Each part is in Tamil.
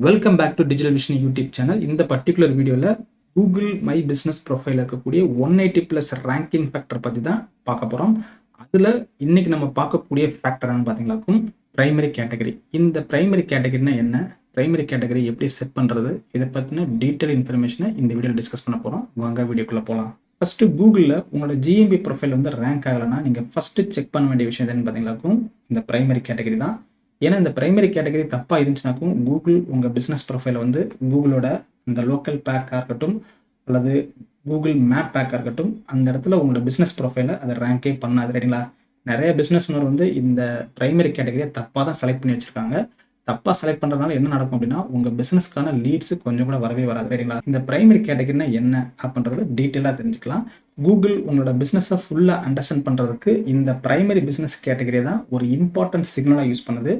Welcome back to digital vision YouTube channel. இந்த பர்டிகுலர் வீடியோவில் கூகுள் மை பிஸ்னஸ் ப்ரொஃபைல் இருக்கக்கூடிய 180+ ரேங்கிங் ஃபேக்டர் பற்றி தான் பார்க்க போகிறோம். அதில் இன்னைக்கு நம்ம பார்க்கக்கூடிய ஃபேக்டர் என்னன்னு பார்த்தீங்கன்னாக்கும் பிரைமரி கேட்டகரி. இந்த பிரைமரி கேட்டகரினா என்ன, பிரைமரி கேட்டகரி எப்படி செட் பண்ணுறது, இதை பற்றின டீட்டெயில் இன்ஃபர்மேஷனை இந்த வீடியோவில் டிஸ்கஸ் பண்ண போகிறோம். வாங்க வீடியோக்குள்ளே போகலாம். ஃபஸ்ட்டு கூகுளில் உங்களோட ஜிஎம்பி ப்ரொஃபைல் வந்து ரேங்க் ஆகலைன்னா நீங்கள் ஃபஸ்ட்டு செக் பண்ண வேண்டிய விஷயம் என்னன்னு பார்த்தீங்கன்னாக்கும் இந்த பிரைமரி கேட்டகரி தான். ஏன்னா இந்த பிரைமரி கேட்டகரி தப்பாக இருந்துச்சுனாக்கும் கூகுள் உங்கள் பிஸ்னஸ் ப்ரொஃபைலை வந்து கூகுளோட இந்த லோக்கல் பேக்காக இருக்கட்டும் அல்லது கூகுள் மேப் பேக்காக இருக்கட்டும் அந்த இடத்துல உங்களோட பிஸ்னஸ் ப்ரொஃபைலை அதை ரேங்கே பண்ணாது. ரைட்டுங்களா? நிறைய பிஸ்னஸ் ஓனர் வந்து இந்த பிரைமரி கேட்டகரியை தப்பாக தான் செலக்ட் பண்ணி வச்சுருக்காங்க. தப்பாக செலக்ட் பண்ணுறதுனால என்ன நடக்கும் அப்படின்னா உங்கள் பிஸ்னஸ்க்கான லீட்ஸு கொஞ்சம் கூட வரவே வராது. ரைட்டுங்களா? இந்த பிரைமரி கேட்டகரினா என்ன அப்படின்றது டீட்டெயிலாக தெரிஞ்சுக்கலாம். கூகுள் உங்களோட பிஸ்னஸை ஃபுல்லாக அண்டர்ஸ்டாண்ட் பண்ணுறதுக்கு இந்த பிரைமரி பிஸ்னஸ் கேட்டகரி தான் ஒரு இம்பார்ட்டன்ட் சிக்னலாக யூஸ் பண்ணுது.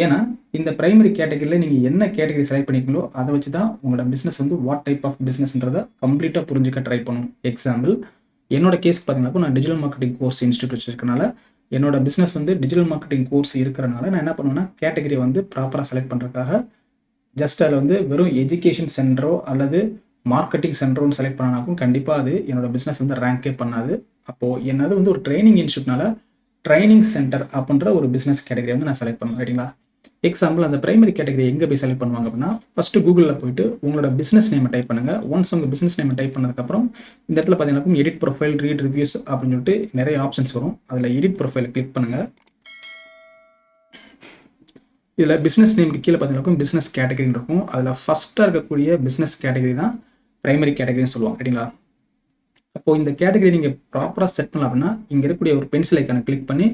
ஏன்னா இந்த பிரைமரி கேட்டகரியில் நீங்கள் என்ன கேட்டகரி செலக்ட் பண்ணிக்கலோ அதை வச்சு தான் உங்களோட பிஸ்னஸ் வந்து வாட் டைப் ஆஃப் பிஸ்னஸ்ன்றதை கம்ப்ளீட்டாக புரிஞ்சுக்க ட்ரை பண்ணும். எக்ஸாம்பிள், என்னோட கேஸ் பார்த்தீங்கன்னா நான் டிஜிட்டல் மார்க்கெட்டிங் கோர்ஸ் இன்ஸ்டியூட் வச்சிருக்கனால என்னோட பிஸ்னஸ் வந்து டிஜிட்டல் மார்க்கெட்டிங் கோர்ஸ் இருக்கிறனால நான் என்ன பண்ணுவேன்னா கேட்டகரி வந்து ப்ராப்பராக செலக்ட் பண்ணுறதுக்காக ஜஸ்ட் அதில் வந்து வெறும் எஜுகேஷன் சென்டரோ அல்லது மார்க்கெட்டிங் சென்டரோன்னு செலக்ட் பண்ணாக்கும் கண்டிப்பாக அது என்னோட பிஸ்னஸ் வந்து ரேங்கே பண்ணாது. அப்போது என்னது வந்து ஒரு ட்ரைனிங் இன்ஸ்டியூட்னால ட்ரைனிங் சென்டர் அப்படின்ற ஒரு பிஸ்னஸ் கேட்டகரி வந்து நான் செலக்ட் பண்ணுவேன். ரைட்டுங்களா? எக்ஸாம்பிள், அந்த பிரைமரி கேட்டகரி எங்கே போய் செலக்ட் பண்ணுவாங்க அப்படின்னா ஃபஸ்ட்டு கூகுளில் போயிட்டு உங்களோட பிஸ்னஸ் நேமை டைப் பண்ணுங்கள். ஒன்ஸ் உங்கள் பிஸ்னஸ் நேமை டைப் பண்ணதுக்கப்புறம் இந்த இடத்துல பார்த்தீங்கன்னா எடிட் ப்ரொஃபைல், ரீட் ரிவ்யூஸ் அப்படின்னு சொல்லிட்டு நிறைய ஆப்ஷன்ஸ் வரும். அதில் எடிட் ப்ரொஃபைலை கிளிக் பண்ணுங்கள். இதில் பிஸ்னஸ் நேமுக்கு கீழே பார்த்தீங்கன்னா பிஸ்னஸ் கேட்டகரின்னு இருக்கும். அதில் ஃபஸ்ட்டாக இருக்கக்கூடிய பிஸ்னஸ் கேட்டகரி தான் பிரைமரி கேட்டகரின்னு சொல்லுவாங்க. ரைட்டுங்களா? அப்போது இந்த கேட்டகரி நீங்கள் ப்ராப்பராக செட் பண்ணலாம் அப்படின்னா இங்கே இருக்கக்கூடிய ஒரு பென்சில் ஐக்கானை கிளிக் பண்ணி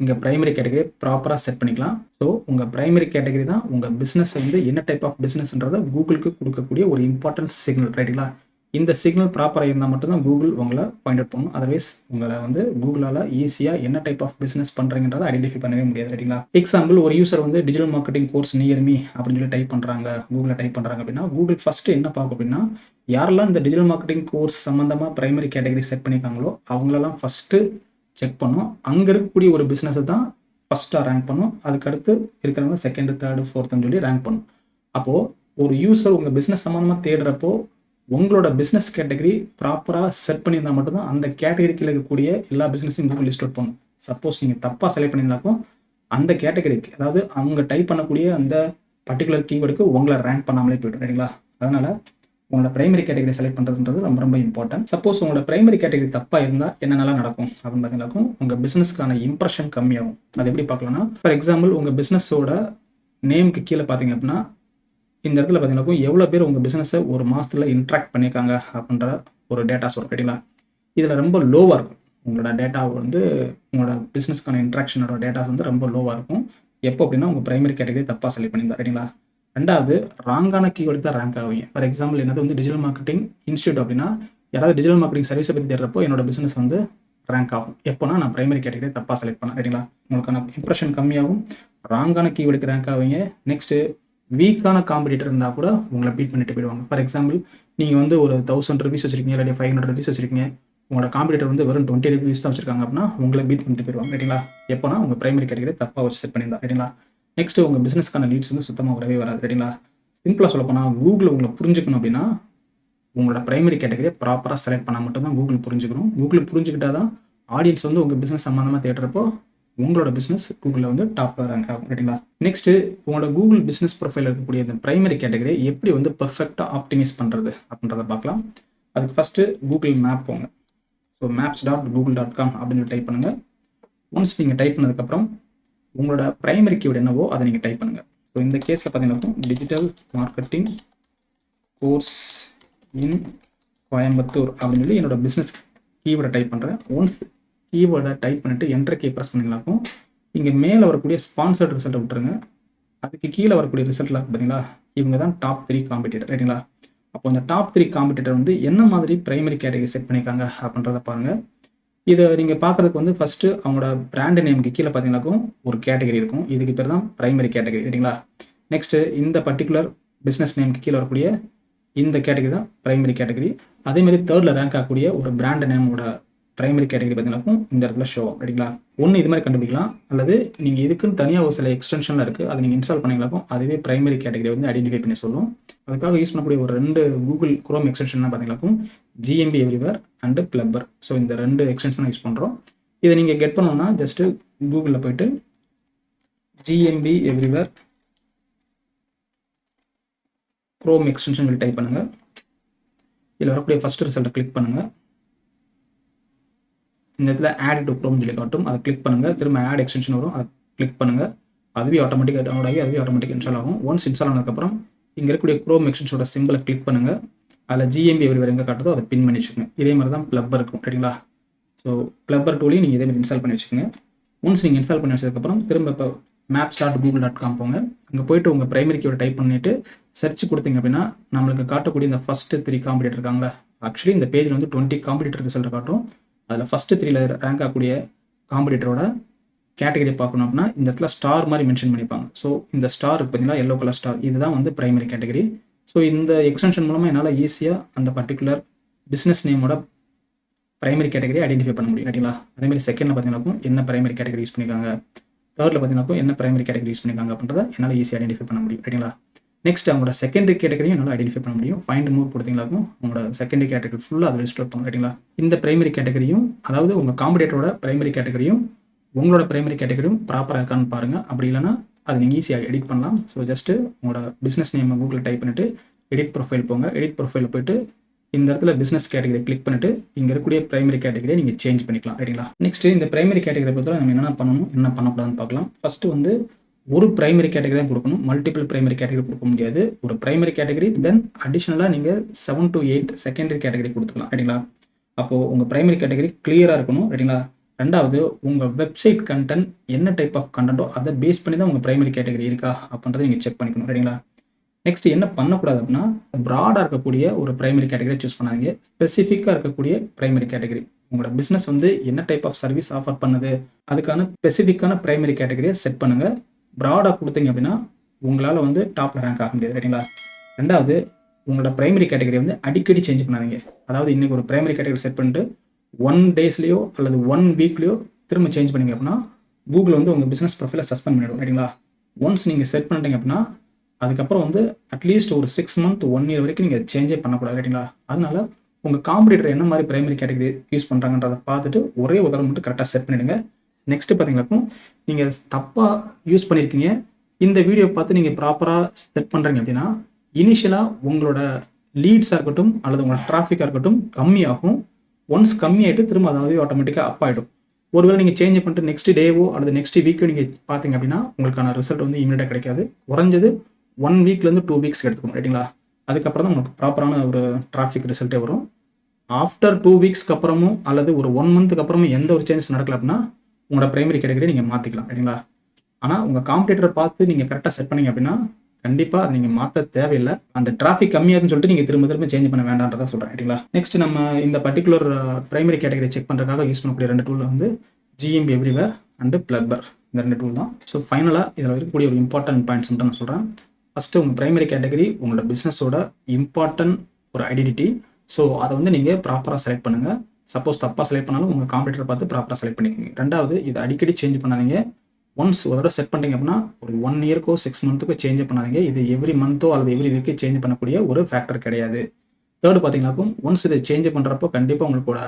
இங்கே பிரைமரி கேட்டகரி ப்ராப்பராக செட் பண்ணிக்கலாம். ஸோ உங்கள் பிரைமரி கேட்டகரி தான் உங்கள் பிஸ்னஸ் வந்து என்ன டைப் ஆஃப் பிஸ்னஸ்ன்றதை கூகுளுக்கு கொடுக்கக்கூடிய ஒரு இம்பார்ட்டன்ட் சிக்னல். ரைட்டுங்களா? இந்த சிக்னல் ப்ராப்பராக இருந்தால் மட்டும்தான் கூகுள் உங்களை ஃபைண்ட் அவுட் பண்ணும். அதர்வைஸ் உங்களை வந்து கூகுளால் ஈஸியாக என்ன டைப் ஆஃப் பிஸ்னஸ் பண்ணுறீங்கன்றதை ஐடென்டிஃபை பண்ணவே முடியாது. ரைட்டுங்களா? எக்ஸாம்பிள், ஒரு யூசர் வந்து digital marketing course near me அப்படின்னு சொல்லி டைப் பண்ணுறாங்க, கூகுளில் டைப் பண்ணுறாங்க அப்படின்னா கூகுள் ஃபஸ்ட்டு என்ன பார்க்கும் அப்படின்னா யாரெல்லாம் இந்த டிஜிட்டல் மார்க்கெட்டிங் கோர்ஸ் சம்மந்தமாக பிரைமரி கேட்டகரி செட் பண்ணியிருக்காங்களோ அவங்களெல்லாம் ஃபஸ்ட்டு செக் பண்ணும். அங்கே இருக்கக்கூடிய ஒரு பிஸ்னஸை தான் ஃபஸ்ட்டாக ரேங்க் பண்ணும். அதுக்கடுத்து இருக்கிறவங்க செகண்ட், தேர்டு, ஃபோர்த்துன்னு சொல்லி ரேங்க் பண்ணும். அப்போது ஒரு யூசர் உங்கள் பிஸ்னஸ் சம்மந்தமாக தேடுறப்போ உங்களோட பிஸ்னஸ் கேட்டகரி ப்ராப்பராக செட் பண்ணியிருந்தால் மட்டும்தான் அந்த கேட்டகரிக்கு இருக்கக்கூடிய எல்லா பிஸ்னஸையும் கூகுள் லிஸ்ட் அவுட் பண்ணும். சப்போஸ் நீங்கள் தப்பாக செலக்ட் பண்ணியிருந்தாக்கும் அந்த கேட்டகரிக்கு, அதாவது அவங்க டைப் பண்ணக்கூடிய அந்த பர்டிகுலர் கீவேர்டுக்கு உங்களை ரேங்க் பண்ணாமலே போய்டும். ரைட்டுங்களா? அதனால் உங்களோட பிரைமரி கேட்டகரி செலக்ட் பண்ணுறதுன்றது ரொம்ப ரொம்ப இம்பார்ட்டன்ட். சப்போஸ் உங்களோட பிரைமரி கேட்டகரி தப்பாக இருந்தால் என்னென்னலாம் நடக்கும் அப்படின்னு பார்த்தீங்கன்னாக்கும் உங்கள் பிஸ்னஸ்க்கான இம்ப்ரெஷன் கம்மியாகும். அது எப்படி பார்க்கலாம்னா, ஃபார் எக்ஸாம்பிள் உங்கள் பிஸ்னஸோட நேமுக்கு கீழே பார்த்தீங்க அப்படின்னா இந்த இடத்துல பார்த்தீங்கன்னாக்கும் எவ்வளோ பேர் உங்கள் பிஸ்னஸை ஒரு மாதத்தில் இன்ட்ராக்ட் பண்ணியிருக்காங்க அப்படின்ற ஒரு டேட்டாஸ் வரும். ரைட்டுங்களா? இதில் ரொம்ப லோவாக இருக்கும். உங்களோட டேட்டா வந்து உங்களோட பிஸ்னஸ்க்கான இன்ட்ராக்ஷனோட டேட்டாஸ் வந்து ரொம்ப லோவாக இருக்கும். எப்போ அப்படின்னா உங்கள் பிரைமரி கேட்டகரி தப்பாக செலக்ட் பண்ணியிருந்தா. ரைட்டுங்களா? ரெண்டாவது, ராங்கான கீவேர்டு தான் ரேங்க் ஆகுவீங்க. ஃபார் எக்ஸாம்பிள், என்னது வந்து டிஜிட்டல் மார்க்கெட்டிங் இன்ஸ்டியூட் அப்படின்னா யாராவது டிஜிட்டல் மார்க்கெட்டிங் சர்வீஸை பற்றி தேடுறப்போ என்னோட பிஸ்னஸ் வந்து ரேங்க் ஆகும். எப்போனா நான் பிரைமரி கேட்டகரி தப்பாக செலக்ட் பண்ணேன். ரைட்டுங்களா? உங்களுக்கான இம்ப்ரெஷன் கம்மியாகும், ராங்கான கீவேர்டுக்கு ரேங்க் ஆவீங்க. நெக்ஸ்ட்டு, வீக்கான காம்படிட்டர் இருந்தால் கூட உங்களை பீட் பண்ணிட்டு போயிடுவாங்க. ஃபார் எக்ஸாம்பிள், நீங்கள் வந்து ஒரு 1000 ரிவ்யூஸ் வச்சிருக்கீங்க, இல்லாட்டி 500 ரிவ்யூஸ் வச்சிருக்கீங்க, உங்களோட காம்படிட்டர் வந்து வெறும் 20 ரிவ்யூஸ் தான் வச்சிருக்காங்க அப்படின்னா உங்களை பீட் பண்ணிட்டு போயிடுவாங்க. ரைட்டுங்களா? எப்போனா உங்கள் பிரைமரி கேட்டகரி தப்பாக வச்சு செட் பண்ணியிருந்தா. ரைட்டுங்களா? நெக்ஸ்ட்டு, உங்கள் பிஸ்னஸ்க்கான லீட்ஸ் வந்து சுத்தமாக வரவே வராது. ரைட்டுங்களா? சிம்பிளாக சொல்லப்போனால் கூகுள் உங்களை புரிஞ்சுக்கணும் அப்படின்னா உங்களோட பிரைமரி கேட்டகரியை ப்ராப்பராக செலக்ட் பண்ணால் மட்டும்தான் கூகுள் புரிஞ்சுக்கணும். கூகுள் புரிஞ்சுக்கிட்டா தான் ஆடியன்ஸ் வந்து உங்கள் பிஸ்னஸ் சம்மந்தமாக தேடுறப்போ உங்களோட பிஸ்னஸ் கூகுளில் வந்து டாப் ரேங்க் ஆகும். ரைட்டுங்களா? நெக்ஸ்ட்டு, உங்களோட கூகுள் பிஸ்னஸ் ப்ரொஃபைல் இருக்கக்கூடிய இந்த பிரைமரி கேட்டகரியை எப்படி வந்து பர்ஃபெக்டாக ஆப்டிமைஸ் பண்ணுறது அப்படின்றத பார்க்கலாம். அதுக்கு ஃபஸ்ட்டு கூகுள் மேப் போங்க. ஸோ maps.google.com அப்படின்னு டைப் பண்ணுங்கள். ஒன்ஸ் நீங்கள் டைப் பண்ணதுக்கப்புறம் உங்களோட பிரைமரி கீவேர்டு என்னவோ அதை நீங்கள் டைப் பண்ணுங்கள். ஸோ இந்த கேஸில் பார்த்தீங்கன்னா டிஜிட்டல் மார்க்கெட்டிங் கோர்ஸ் இன் கோயம்புத்தூர் அப்படின்னு சொல்லி என்னோட பிஸ்னஸ் கீவேர்டை டைப் பண்ணுறேன். ஒன்ஸ் கீவேர்டை டைப் பண்ணிவிட்டு என்டர் கீ ப்ரெஸ் பண்ணிங்களாக்கும் இங்கே மேலே வரக்கூடிய ஸ்பான்சர்ட் ரிசல்ட்டை விட்டுருங்க. அதுக்கு கீழே வரக்கூடிய ரிசல்ட்டில் பார்த்தீங்களா இவங்க தான் டாப் 3 காம்படிட்டர். ரைட்டுங்களா? அப்போ இந்த டாப் 3 காம்படிட்டர் வந்து என்ன மாதிரி பிரைமரி கேட்டகரி செட் பண்ணியிருக்காங்க அப்படின்றத பாருங்கள். இதை நீங்கள் பார்க்குறதுக்கு வந்து ஃபஸ்ட்டு அவங்களோட பிராண்ட் நேமுக்கு கீழே பார்த்தீங்கன்னாக்கும் ஒரு கேட்டகரி இருக்கும். இதுக்கு பேர் தான் பிரைமரி கேட்டகரி. ரைட்டுங்களா? நெக்ஸ்ட்டு, இந்த பர்டிகுலர் பிஸ்னஸ் நேமுக்கு கீழே வரக்கூடிய இந்த கேட்டகரி தான் பிரைமரி கேட்டகரி. அதேமாதிரி தேர்டில் ரேங்க் ஆகக்கூடிய ஒரு பிராண்ட் நேமோட பிரைமரி கேட்டகரி பார்த்தீங்கன்னாக்கும் இந்த இடத்துல ஷோ ஆகும். ரைட்டுங்களா? ஒன்று இது மாதிரி கண்டுபிடிக்கலாம், அல்லது நீங்கள் இதுக்குன்னு தனியாக ஒரு சில எக்ஸ்டென்ஷன்லாம் இருக்குது, அதை நீங்கள் இன்ஸ்டால் பண்ணிங்களாக்கும் அதுவே பிரைமரி கேட்டகரி வந்து ஐடென்டிஃபை பண்ணி சொல்லும். அதுக்காக யூஸ் பண்ணக்கூடிய ஒரு 2 கூகுள் குரோம் எக்ஸ்டென்ஷன் பார்த்தீங்களாக்கும் GMB everywhere and blabber. So இந்த 2 எக்ஸ்டென்ஷன் யூஸ் பண்ணுறோம். இதை நீங்கள் கெட் பண்ணணும்னா ஜஸ்ட்டு கூகுளில் போயிட்டு GMP everywhere chrome extension type பண்ணுங்கள். இதில் வரக்கூடிய ஃபஸ்ட் ரிசல்ட்டை கிளிக் பண்ணுங்கள். இந்த இடத்துல ஆட் டு குரோம் சொல்லி காட்டும், அதை கிளிக் பண்ணுங்கள். திரும்ப ஆட் எக்ஸ்டென்ஷன் வரும், அதை கிளிக் பண்ணுங்கள். அதுவே ஆட்டோமேட்டிக்காக டவுன்லோட் ஆகி அதுவே ஆட்டோமேட்டிக் இன்ஸ்டால் ஆகும். ஒன்ஸ் இன்ஸ்டால் ஆனதுக்கப்புறம் இங்கே இருக்கக்கூடிய குரோம் எக்ஸ்டென்ஷனோட சிம்பிளை கிளிக் பண்ணுங்கள். அதில் ஜிஎம்பி எவ்ரிவேர் எங்கே காட்டுதோ அதை பின் பண்ணி வச்சுக்கோங்க. இதே மாதிரி தான் பிளப்பர் இருக்கும், சரிங்களா? ஸோ பிளப்பர் டூலையும் நீங்கள் இதே மாதிரி இன்ஸ்டால் பண்ணி வச்சுக்கோங்க. ஒன்ஸ் நீங்கள் இன்ஸ்டால் பண்ணி வச்சதுக்கப்புறம் திரும்ப இப்போ maps.google.com போங்க. அங்கே போய்ட்டு உங்கள் பிரைமரி கீயோட டைப் பண்ணிவிட்டு சர்ச் கொடுத்தீங்க அப்படின்னா நம்மளுக்கு காட்டக்கூடிய இந்த ஃபஸ்ட்டு 3 காம்படிட்டர் இருக்காங்களா, ஆக்சுவலி இந்த பேஜில் வந்து 20 காம்படிட்டர் ரிசல்ட் காட்டும். அதில் ஃபஸ்ட்டு 3ல ரேங்க் ஆகக்கூடிய காம்படிட்டரோட கேட்டகரி பார்க்கணும் அப்படின்னா இந்த இடத்துல ஸ்டார் மாதிரி மென்ஷன் பண்ணிப்பாங்க. ஸோ இந்த ஸ்டார் பார்த்தீங்களா, எல்லோ கலர் ஸ்டார், இதுதான் வந்து பிரைமரி கேட்டகரி. ஸோ இந்த எக்ஸ்டென்ஷன் மூலமாக என்னால் ஈஸியாக அந்த பர்டிகுலர் பிஸ்னஸ் நேமோட பிரைமரி கேட்டகரி ஐடென்டிஃபை பண்ண முடியும், சரிங்களா? அதேமாதிரி செகண்டில் பார்த்தீங்கன்னாக்கும் என்ன பிரைமரி கேட்டகரி யூஸ் பண்ணியிருக்காங்க, தேர்டில் பார்த்தீங்கன்னாக்கும் என்ன பிரைமரி கேட்டகரி யூஸ் பண்ணியிருக்காங்க அப்படின்றத என்னால் ஈஸியாக ஐடென்டிஃபை பண்ண முடியும், சரிங்களா? நெக்ஸ்ட் அவங்களோட செகண்டரி கேட்டகரியும் என்னால் ஐடென்டிஃபை பண்ண முடியும். ஃபைண்ட் மூவ் கொடுத்தீங்களாக்கும் உங்களோட செகண்டரி கேட்டகரி ஃபுல்லாக அதை லிஸ்ட் வைப்பாங்க, சரிங்களா? இந்த பிரைமரி கேட்டகரியும், அதாவது உங்கள் காம்படிட்டரோட பிரைமரி கேட்டகரியும் உங்களோட பிரைமரி கேட்டகரியும் ப்ராப்பராக இருக்கான்னு பாருங்கள். அப்படி இல்லைனா அதை நீங்கள் ஈஸியாக எடிட் பண்ணலாம். ஸோ ஜஸ்ட்டு உங்களோட பிஸ்னஸ் நேமை கூகுளில் டைப் பண்ணிவிட்டு எடிட் ப்ரொஃபைல் போங்க. எடிட் ப்ரொஃபைலில் போய்ட்டு இந்த இடத்துல பிஸ்னஸ் கேட்டகரி கிளிக் பண்ணிட்டு இங்கே இருக்கக்கூடிய பிரைமரி கேட்டகரியை நீங்கள் சேஞ்ச் பண்ணிக்கலாம், சரிங்களா? நெக்ஸ்ட்டு இந்த பிரைமரி கேட்டகரி பொறுத்தவரை நம்ம என்ன பண்ணணும், என்ன பண்ணக்கூடாதுன்னு பார்க்கலாம். ஃபஸ்ட்டு வந்து ஒரு பிரைமரி கேட்டகரி தான் கொடுக்கணும், மல்டிபிள் பிரைமரி கேட்டகரி கொடுக்க முடியாது. ஒரு பிரைமரி கேட்டகரி தென் அடிஷ்னலாக நீங்கள் 7 to 8 செகண்டரி கேட்டகரி கொடுத்துக்கலாம், சரிங்களா? அப்போது உங்கள் பிரைமரி கேட்டகரி கிளியராக இருக்கணும், சரிங்களா? ரெண்டாவது உங்கள் வெப்சைட் கண்டென்ட் என்ன டைப் ஆஃப் கண்டென்ட்டோ அதை பேஸ் பண்ணி தான் உங்கள் பிரைமரி கேட்டகரி இருக்கா அப்படின்றத நீங்கள் செக் பண்ணிக்கணும், சரிங்களா? நெக்ஸ்ட் என்ன பண்ணக்கூடாது அப்படின்னா ப்ராடாக இருக்கக்கூடிய ஒரு பிரைமரி கேட்டகரி சூஸ் பண்ணாதீங்க. ஸ்பெசிஃபிக்காக இருக்கக்கூடிய பிரைமரி கேட்டகரி, உங்களோட பிஸ்னஸ் வந்து என்ன டைப் ஆஃப் சர்வீஸ் ஆஃபர் பண்ணுது அதுக்கான ஸ்பெசிஃபிக்கான பிரைமரி கேட்டகரியை செட் பண்ணுங்கள். ப்ராடாக கொடுத்தீங்க அப்படின்னா உங்களால் வந்து டாப்பில் ரேங்க் ஆக முடியாது, சரிங்களா? ரெண்டாவது உங்களோட பிரைமரி கேட்டகரி வந்து அடிக்கடி சேஞ்ச் பண்ணாதீங்க. அதாவது இன்றைக்கி ஒரு பிரைமரி கேட்டகரி செட் பண்ணிட்டு 1 daysலையோ அல்லது 1 weekலையோ திரும்ப சேஞ்ச் பண்ணிங்க அப்படின்னா கூகுள் வந்து உங்கள் பிஸ்னஸ் ப்ரொஃபைலை சஸ்பெண்ட் பண்ணிவிடும், சரிங்களா? ஒன்ஸ் நீங்கள் செட் பண்ணிட்டீங்க அப்படின்னா அதுக்கப்புறம் வந்து அட்லீஸ்ட் ஒரு 6 month 1 year வரைக்கும் நீங்கள் சேஞ்சே பண்ணக்கூடாது, சரிங்களா? அதனால உங்கள் காம்படிட்டர் என்ன மாதிரி பிரைமரி கேட்டகரி யூஸ் பண்ணுறாங்கன்றதை பார்த்துட்டு ஒரே ஒரு தடவை மட்டும் கரெக்டாக செட் பண்ணிவிடுங்க. நெக்ஸ்ட்டு பார்த்தீங்கன்னாக்கும் நீங்கள் தப்பாக யூஸ் பண்ணியிருக்கீங்க, இந்த வீடியோ பார்த்து நீங்கள் ப்ராப்பராக செட் பண்ணுறீங்க அப்படின்னா இனிஷியலாக உங்களோட லீட்ஸாக இருக்கட்டும் அல்லது உங்களோட டிராஃபிக்காக இருக்கட்டும் கம்மியாகும். ஒன்ஸ் கம்மியாகிட்டு திரும்ப அதாவது ஆட்டோமேட்டிக்காக அப் ஆகிடும். ஒருவேளை நீங்கள் சேஞ்ச் பண்ணிட்டு நெக்ஸ்ட் டேவோ அல்லது நெக்ஸ்ட் வீக்கோ நீங்கள் பார்த்தீங்க அப்படின்னா உங்களுக்கான ரிசல்ட் வந்து இமீடியட்டாக கிடைக்காது. குறைஞ்சது 1 weekலேருந்து 2 weeks எடுத்துக்கணும், ரைட்டுங்களா? அதுக்கப்புறம் தான் உங்களுக்கு ப்ராப்பரான ஒரு டிராஃபிக் ரிசல்ட்டே வரும். ஆஃப்டர் 2 weeksக்கு அப்புறமும் அல்லது ஒரு 1 monthக்கு அப்புறமும் எந்த ஒரு சேஞ்சஸ் நடக்கல அப்படின்னா உங்களோட பிரைமரி கேட்டகரி நீங்கள் மாற்றிக்கலாம், ரைட்டுங்களா? ஆனால் உங்கள் காம்படிட்டரை பார்த்து நீங்கள் கரெக்டாக செட் பண்ணீங்க அப்படின்னா கண்டிப்பாக அதை நீங்கள் மாற்ற தேவையில்லை. அந்த டிராஃபிக் கம்மியாதுன்னு சொல்லிட்டு நீங்கள் திரும்ப திரும்ப சேஞ்ச் பண்ண வேண்டான்றதை சொல்கிறேன், ரைட்டுங்களா? நெக்ஸ்ட் நம்ம இந்த பர்டிகுலர் பிரைமரி கேட்டகரி செக் பண்ணுறதுக்காக யூஸ் பண்ணக்கூடிய 2 டூல் வந்து ஜிஎம்பி எவ்ரிவேர் அண்டு பிளப்பர். இந்த 2 டூல் தான். ஸோ ஃபைனலாக இதில் இருக்கக்கூடிய ஒரு இம்பார்ட்டன்ட் பாயிண்ட்ஸ் மட்டும் நான் சொல்கிறேன். ஃபஸ்ட்டு உங்கள் பிரைமரி கேட்டகரி உங்களோட பிஸ்னஸோட இம்பார்ட்டன்ட் ஒரு ஐடென்டிட்டி. ஸோ அதை வந்து நீங்கள் ப்ராப்பராக செலக்ட் பண்ணுங்கள். சப்போஸ் தப்பாக செலக்ட் பண்ணாலும் உங்கள் காம்படிட்டர் பார்த்து ப்ராப்பராக செலக்ட் பண்ணிக்கோங்க. ரெண்டாவது இதை அடிக்கடி சேஞ்ச் பண்ணாதீங்க. ஒன்ஸ் ஒரு தடவை செட் பண்ணிட்டீங்க அப்படின்னா ஒரு 1 yearக்கோ 6 monthக்கோ சேஞ்ச் பண்ணாதீங்க. இது எவ்ரி மந்த்தோ அல்லது எவ்ரி வீக்கோ சேஞ்ச் பண்ணக்கூடிய ஒரு ஃபேக்டர் கிடையாது. தேர்டு பார்த்தீங்கன்னாக்கும் ஒன்ஸ் இதை சேஞ்ச் பண்ணுறப்போ கண்டிப்பாக உங்களோட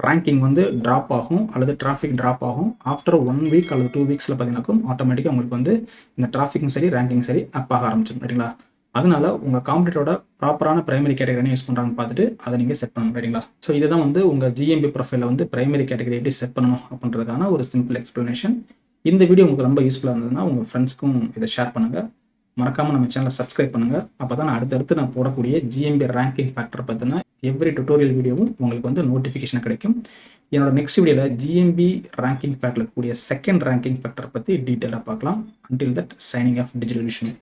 ரேங்கிங் வந்து ட்ராப் ஆகும் அல்லது டிராஃபிக் ட்ராப் ஆகும். ஆஃப்டர் 1 week அல்லது 2 weeksல பார்த்தீங்கன்னாக்கும் ஆட்டோமேட்டிக்காக உங்களுக்கு வந்து இந்த டிராஃபிக்கும் சரி ரேங்கிங் சரி அப் ஆக ஆரம்பிச்சிடும், ரைட்டுங்களா? அதனால உங்கள் காம்படிட்டரோட ப்ராப்பரான பிரைமரி கேட்டகரி யூஸ் பண்ணுறாங்கன்னு பார்த்துட்டு அதை நீங்கள் செட் பண்ணணும், ரைட்டுங்களா? ஸோ இதுதான் வந்து உங்கள் ஜிஎம்பி ப்ரொஃபைலில் வந்து பிரைமரி கேட்டகரி எப்படி செட் பண்ணணும் அப்படின்றதுக்கான ஒரு சிம்பிள் எக்ஸ்ப்ளனேஷன். இந்த வீடியோ உங்களுக்கு ரொம்ப யூஸ்ஃபுல்லாக இருந்ததுன்னா உங்கள் ஃப்ரெண்ட்ஸ்க்கும் இதை ஷேர் பண்ணுங்கள். மறக்காமல் நம்ம சேனலை சப்ஸ்கிரைப் பண்ணுங்கள். அப்போ தான் அடுத்தடுத்து நான் போடக்கூடிய ஜிஎம்பி ரேங்கிங் ஃபேக்டர் பார்த்தீங்கன்னா எவ்ரி டுட்டோரியல் வீடியோவும் உங்களுக்கு வந்து நோட்டிஃபிகேஷன் கிடைக்கும். என்னோட நெக்ஸ்ட் வீடியோவில் ஜிஎம்பி ரேங்கிங் ஃபேக்டரில் இருக்கக்கூடிய செகண்ட் ரேங்கிங் ஃபேக்டர் பற்றி டீட்டெயிலாக பார்க்கலாம். Until that signing off digital vision.